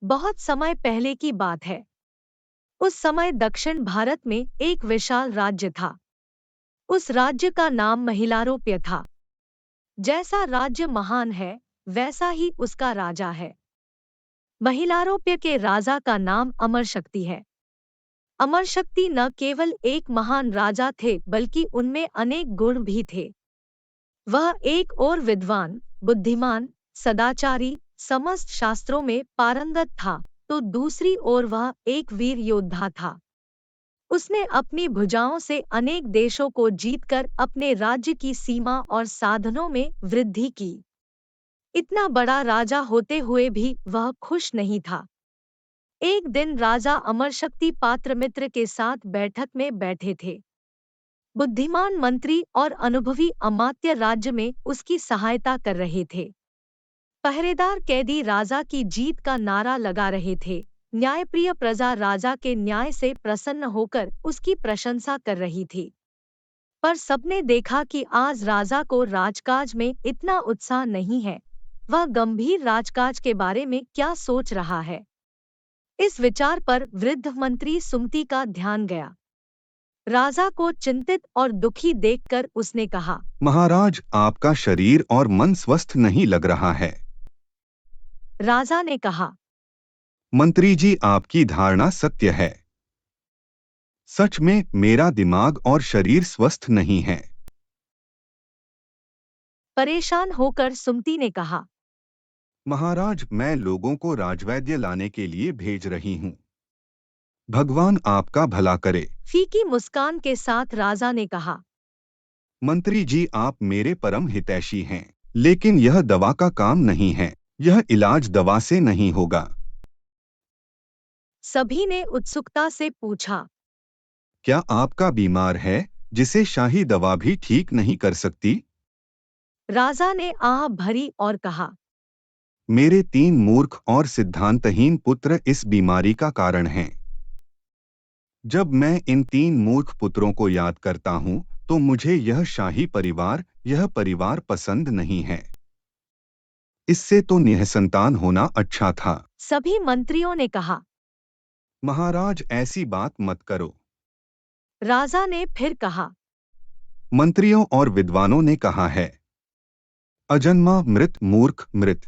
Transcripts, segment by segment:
बहुत समय पहले की बात है। उस समय दक्षिण भारत में एक विशाल राज्य था। उस राज्य का नाम महिलारोप्य था। जैसा राज्य महान है, वैसा ही उसका राजा है। महिलारोप्य के राजा का नाम अमर शक्ति है। अमर शक्ति न केवल एक महान राजा थे, बल्कि उनमें अनेक गुण भी थे। वह एक और विद्वान, बुद्धिमान, सदाचारी, समस्त शास्त्रों में पारंगत था, तो दूसरी ओर वह एक वीर योद्धा था। उसने अपनी भुजाओं से अनेक देशों को जीतकर अपने राज्य की सीमा और साधनों में वृद्धि की। इतना बड़ा राजा होते हुए भी वह खुश नहीं था। एक दिन राजा अमरशक्ति पात्रमित्र के साथ बैठक में बैठे थे। बुद्धिमान मंत्री और अनुभवी अमात्य राज्य में उसकी सहायता कर रहे थे। पहरेदार कैदी राजा की जीत का नारा लगा रहे थे। न्यायप्रिय प्रजा राजा के न्याय से प्रसन्न होकर उसकी प्रशंसा कर रही थी। पर सबने देखा कि आज राजा को राजकाज में इतना उत्साह नहीं है। वह गंभीर राजकाज के बारे में क्या सोच रहा है? इस विचार पर वृद्ध मंत्री सुमति का ध्यान गया। राजा को चिंतित और दुखी देखकर उसने कहा, महाराज, आपका शरीर और मन स्वस्थ नहीं लग रहा है। राजा ने कहा, मंत्री जी, आपकी धारणा सत्य है। सच में मेरा दिमाग और शरीर स्वस्थ नहीं है। परेशान होकर सुमति ने कहा, महाराज, मैं लोगों को राजवैद्य लाने के लिए भेज रही हूँ। भगवान आपका भला करे। फीकी मुस्कान के साथ राजा ने कहा, मंत्री जी, आप मेरे परम हितैषी हैं, लेकिन यह दवा का काम नहीं है। यह इलाज दवा से नहीं होगा। सभी ने उत्सुकता से पूछा, क्या आपका बीमार है, जिसे शाही दवा भी ठीक नहीं कर सकती? राजा ने आह भरी और कहा, मेरे 3 मूर्ख और सिद्धांतहीन पुत्र इस बीमारी का कारण हैं। जब मैं इन 3 मूर्ख पुत्रों को याद करता हूँ, तो मुझे यह परिवार पसंद नहीं है। इससे तो निःसंतान होना अच्छा था। सभी मंत्रियों ने कहा। महाराज, ऐसी बात मत करो। राजा ने फिर कहा, मंत्रियों और विद्वानों ने कहा है, अजन्मा मृत मूर्ख मृत।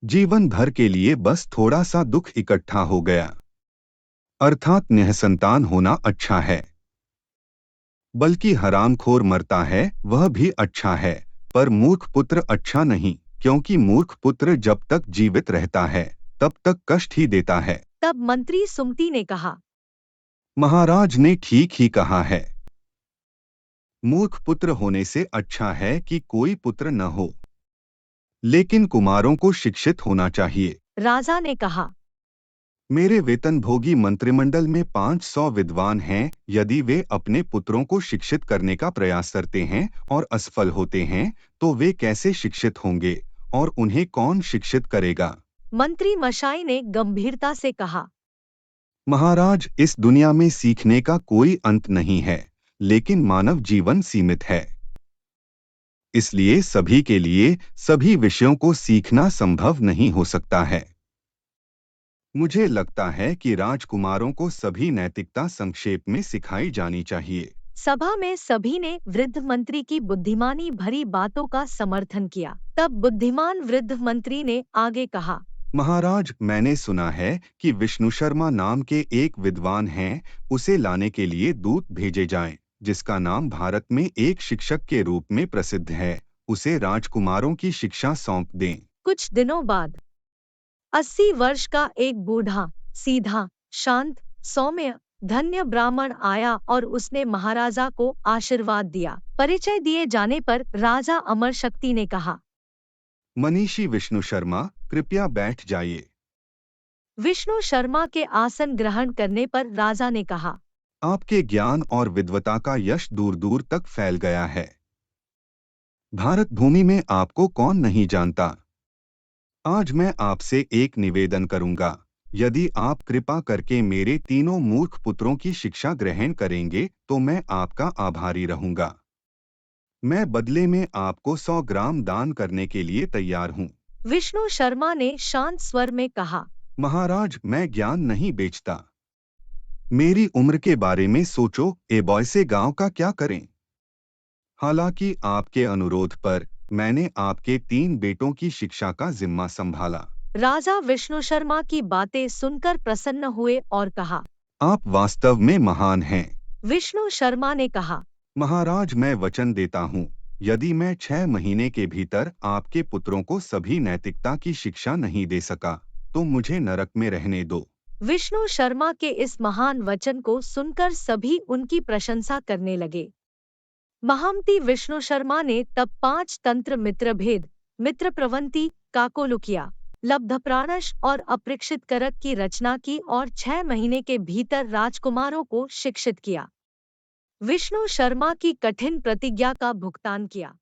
जीवन भर के लिए बस थोड़ा सा दुख इकट्ठा हो गया, अर्थात निःसंतान होना अच्छा है। बल्कि हरामखोर मरता है, वह भी अच्छा है, पर मूर्ख पुत्र अच्छा नहीं, क्योंकि मूर्ख पुत्र जब तक जीवित रहता है, तब तक कष्ट ही देता है। तब मंत्री सुमति ने कहा, महाराज ने ठीक ही कहा है। मूर्ख पुत्र होने से अच्छा है कि कोई पुत्र न हो, लेकिन कुमारों को शिक्षित होना चाहिए। राजा ने कहा, मेरे वेतनभोगी मंत्रिमंडल में 500 विद्वान हैं। यदि वे अपने पुत्रों को शिक्षित करने का प्रयास करते हैं और असफल होते हैं, तो वे कैसे शिक्षित होंगे और उन्हें कौन शिक्षित करेगा? मंत्री मशाई ने गंभीरता से कहा, महाराज, इस दुनिया में सीखने का कोई अंत नहीं है, लेकिन मानव जीवन सीमित है। इसलिए सभी के लिए सभी विषयों को सीखना संभव नहीं हो सकता है। मुझे लगता है कि राजकुमारों को सभी नैतिकता संक्षेप में सिखाई जानी चाहिए। सभा में सभी ने वृद्ध मंत्री की बुद्धिमानी भरी बातों का समर्थन किया। तब बुद्धिमान वृद्ध मंत्री ने आगे कहा, महाराज, मैंने सुना है कि विष्णु शर्मा नाम के एक विद्वान हैं। उसे लाने के लिए दूत भेजे जाएं, जिसका नाम भारत में एक शिक्षक के रूप में प्रसिद्ध है। उसे राजकुमारों की शिक्षा सौंप दें। कुछ दिनों बाद 80 वर्ष का एक बूढ़ा, सीधा, शांत, सौम्य, धन्य ब्राह्मण आया और उसने महाराजा को आशीर्वाद दिया। परिचय दिए जाने पर राजा अमर शक्ति ने कहा, मनीषी विष्णु शर्मा, कृपया बैठ जाइए। विष्णु शर्मा के आसन ग्रहण करने पर राजा ने कहा, आपके ज्ञान और विद्वता का यश दूर दूर तक फैल गया है। भारत भूमि में आपको कौन नहीं जानता। आज मैं आपसे एक निवेदन करूंगा। यदि आप कृपा करके मेरे तीनों मूर्ख पुत्रों की शिक्षा ग्रहण करेंगे, तो मैं आपका आभारी रहूंगा। मैं बदले में आपको 100 ग्राम दान करने के लिए तैयार हूं। विष्णु शर्मा ने शांत स्वर में कहा, महाराज, मैं ज्ञान नहीं बेचता। मेरी उम्र के बारे में सोचो, ए बॉय से गांव का क्या करें। हालांकि आपके अनुरोध पर मैंने आपके 3 बेटों की शिक्षा का जिम्मा संभाला। राजा विष्णु शर्मा की बातें सुनकर प्रसन्न हुए और कहा, आप वास्तव में महान हैं। विष्णु शर्मा ने कहा, महाराज, मैं वचन देता हूँ, यदि मैं 6 महीने के भीतर आपके पुत्रों को सभी नैतिकता की शिक्षा नहीं दे सका तो मुझे नरक में रहने दो। विष्णु शर्मा के इस महान वचन को सुनकर सभी उनकी प्रशंसा करने लगे। महामती विष्णु शर्मा ने तब 5 तंत्र मित्रभेद, मित्र प्रवंति, काकोलुकिया, लब्धप्राणश और अपरीक्षित करक की रचना की और 6 महीने के भीतर राजकुमारों को शिक्षित किया। विष्णु शर्मा की कठिन प्रतिज्ञा का भुगतान किया।